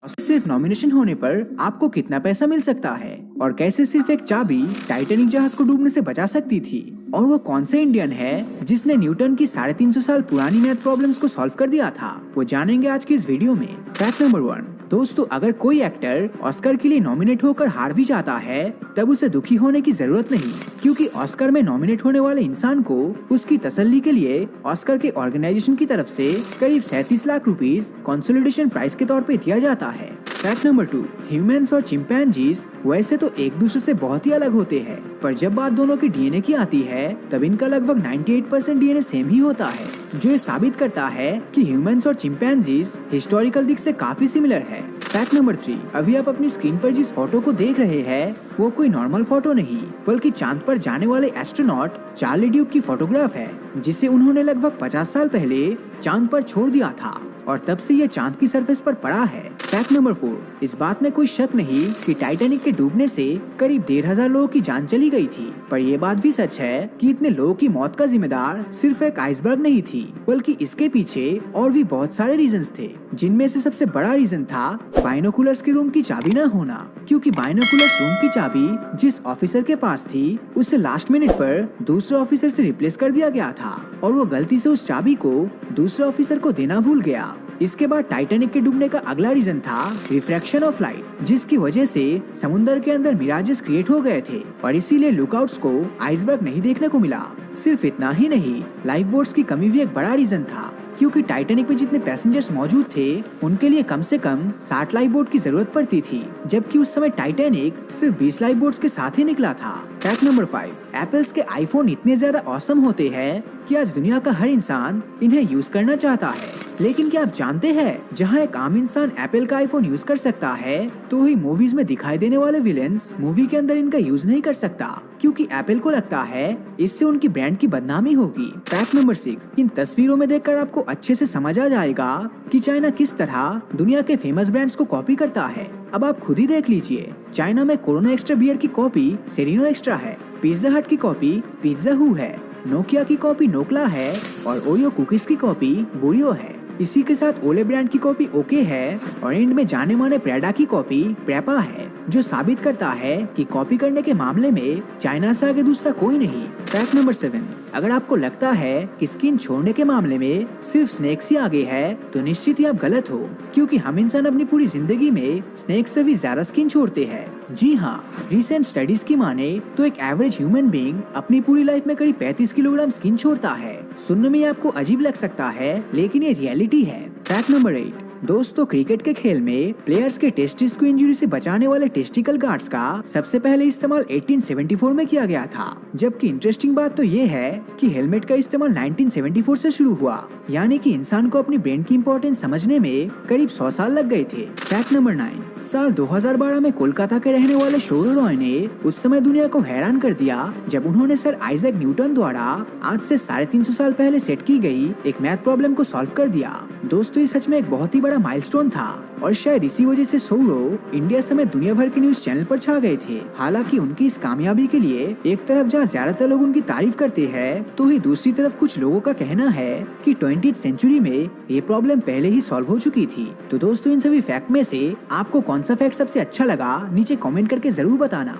सिर्फ नॉमिनेशन होने पर आपको कितना पैसा मिल सकता है और कैसे सिर्फ एक चाबी टाइटैनिक जहाज को डूबने से बचा सकती थी, और वो कौन से इंडियन है जिसने न्यूटन की 350 साल पुरानी मैथ प्रॉब्लम्स को सॉल्व कर दिया था, वो जानेंगे आज की इस वीडियो में। Fact number 1। दोस्तों, अगर कोई एक्टर ऑस्कर के लिए नॉमिनेट होकर हार भी जाता है तब उसे दुखी होने की जरूरत नहीं, क्योंकि ऑस्कर में नॉमिनेट होने वाले इंसान को उसकी तसल्ली के लिए ऑस्कर के ऑर्गेनाइजेशन की तरफ से करीब 37 लाख रुपीस कंसोलिडेशन प्राइज के तौर पे दिया जाता है। Fact number 2। ह्यूमंस और चिंपैंजीज वैसे तो एक दूसरे से बहुत ही अलग होते हैं, पर जब बात दोनों की डीएनए की आती है तब इनका लगभग 98% डीएनए सेम ही होता है, जो ये साबित करता है कि ह्यूमंस और चिंपैंजीज हिस्टोरिकल दिख से काफी सिमिलर है। Fact number 3। अभी आप अपनी स्क्रीन पर जिस फोटो को देख रहे हैं वो कोई नॉर्मल फोटो नहीं, बल्कि चांद पर जाने वाले एस्ट्रोनॉट चार्ली ड्यूक की फोटोग्राफ है, जिसे उन्होंने लगभग 50 साल पहले चांद पर छोड़ दिया था और तब से ये चांद की सरफेस पर पड़ा है। Fact number 4। इस बात में कोई शक नहीं कि टाइटैनिक के डूबने से करीब 1,500 लोगों की जान चली गई थी, पर यह बात भी सच है कि इतने लोगों की मौत का जिम्मेदार सिर्फ एक आइसबर्ग नहीं थी, बल्कि इसके पीछे और भी बहुत सारे रीजंस थे, जिनमें से सबसे बड़ा रीजन था बाइनोकुलर्स के रूम की चाबी न होना, क्योंकि बाइनोकुलर्स रूम की चाबी जिस ऑफिसर के पास थी उसे लास्ट मिनट पर दूसरे ऑफिसर से रिप्लेस कर दिया गया था और वो गलती से उस चाबी को दूसरे ऑफिसर को देना भूल गया। इसके बाद टाइटैनिक के डूबने का अगला रीजन था रिफ्रैक्शन ऑफ लाइट, जिसकी वजह से समुद्र के अंदर मिराजेस क्रिएट हो गए थे और इसीलिए लुकआउट्स को आइसबर्ग नहीं देखने को मिला। सिर्फ इतना ही नहीं, लाइफ बोट्स की कमी भी एक बड़ा रीजन था, क्योंकि टाइटैनिक में जितने पैसेंजर्स मौजूद थे उनके लिए कम से कम 60 लाइफ बोट की जरूरत पड़ती थी, जबकि उस समय टाइटैनिक सिर्फ 20 लाइफ बोट्स के साथ ही निकला था। Fact number 5। एप्पल्स के आईफोन इतने ज्यादा ऑसम होते हैं कि आज दुनिया का हर इंसान इन्हें यूज करना चाहता है, लेकिन क्या आप जानते हैं जहां एक आम इंसान एप्पल का आईफोन यूज कर सकता है तो ही मूवीज में दिखाई देने वाले विलेंस मूवी के अंदर इनका यूज नहीं कर सकता, क्योंकि एप्पल को लगता है इससे उनकी ब्रांड की बदनामी होगी। Fact number 6। इन तस्वीरों में देखकर आपको अच्छे से समझ आ जाएगा कि चाइना किस तरह दुनिया के फेमस ब्रांड्स को कॉपी करता है। अब आप खुद ही देख लीजिए, चाइना में कोरोना एक्स्ट्रा बियर की कॉपी सेरिनो एक्स्ट्रा है, पिज्जा हट की कॉपी पिज्जा हू है, नोकिया की कॉपी नोकला है और ओरियो कुकीज की कॉपी बोरियो है। इसी के साथ ओले ब्रांड की कॉपी ओके है और एंड में जाने माने प्रेडा की कॉपी प्रेपा है, जो साबित करता है कि कॉपी करने के मामले में चाइना से आगे दूसरा कोई नहीं। Fact number 7। अगर आपको लगता है कि स्किन छोड़ने के मामले में सिर्फ स्नेक्स ही आगे है तो निश्चित ही आप गलत हो, क्योंकि हम इंसान अपनी पूरी जिंदगी में स्नेक से भी ज्यादा स्किन छोड़ते हैं। जी हाँ, रिसेंट स्टडीज की माने तो एक एवरेज ह्यूमन बीइंग अपनी पूरी लाइफ में करीब 35 किलोग्राम स्किन छोड़ता है। सुनने में आपको अजीब लग सकता है, लेकिन ये रियलिटी है। Fact number 8। दोस्तों, क्रिकेट के खेल में प्लेयर्स के टेस्टिस को इंजरी से बचाने वाले टेस्टिकल गार्ड्स का सबसे पहले इस्तेमाल 1874 में किया गया था, जबकि इंटरेस्टिंग बात तो ये है कि हेलमेट का इस्तेमाल 1974 से शुरू हुआ, यानी कि इंसान को अपनी ब्रेन की इम्पोर्टेंस समझने में करीब 100 साल लग गए थे। Fact number 9। साल 2012 में कोलकाता के रहने वाले शोरो रॉय ने उस समय दुनिया को हैरान कर दिया जब उन्होंने सर आइजैक न्यूटन द्वारा आज से 350 साल पहले सेट की गई एक मैथ प्रॉब्लम को सॉल्व कर दिया। दोस्तों, ये सच में एक बहुत ही बड़ा माइलस्टोन था और शायद इसी वजह से सौरो इंडिया समेत दुनिया भर के न्यूज चैनल पर छा गए थे। हालांकि उनकी इस कामयाबी के लिए एक तरफ जहां ज्यादातर लोग उनकी तारीफ करते हैं, तो ही दूसरी तरफ कुछ लोगों का कहना है कि 20th सेंचुरी में ये प्रॉब्लम पहले ही सॉल्व हो चुकी थी। तो दोस्तों, इन सभी फैक्ट में से आपको कौन सा फैक्ट सबसे अच्छा लगा नीचे कमेंट करके जरूर बताना।